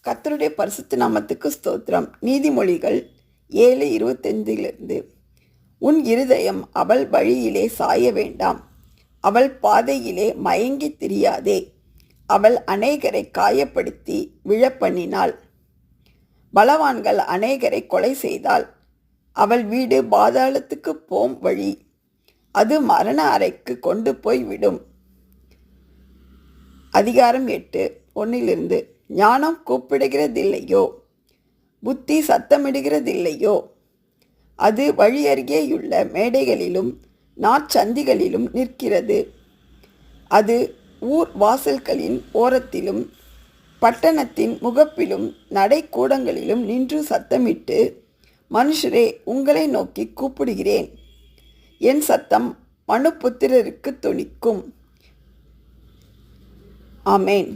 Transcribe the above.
கர்த்தருடைய பரிசுத்த நாமத்துக்கு ஸ்தோத்திரம். நீதிமொழிகள் 7:25 உன் இருதயம் அவள் வழியிலே சாய வேண்டாம், அவள் பாதையிலே மயங்கித் திரியாதே. அவள் அநேகரை காயப்படுத்தி விழப்பண்ணினாள், பலவான்கள் அநேகரை கொலை செய்தாள். அவள் வீடு பாதாளத்துக்கு போம் வழி, அது மரண அறைக்கு கொண்டு போய் விடும். அதிகாரம் 8:1 ஞானம் கூப்பிடுகிறதில்லையோ, புத்தி சத்தமிடுகிறதில்லையோ? அது வழியருகேயுள்ள மேடைகளிலும் நாற்சந்திகளிலும் நிற்கிறது. அது ஊர் வாசல்களின் ஓரத்திலும் பட்டணத்தின் முகப்பிலும் நடைக்கூடங்களிலும் நின்று சத்தமிட்டு, மனுஷரே, உங்களை நோக்கி கூப்பிடுகிறேன், என் சத்தம் மனுபுத்திரருக்கு தொனிக்கும். ஆமேன்.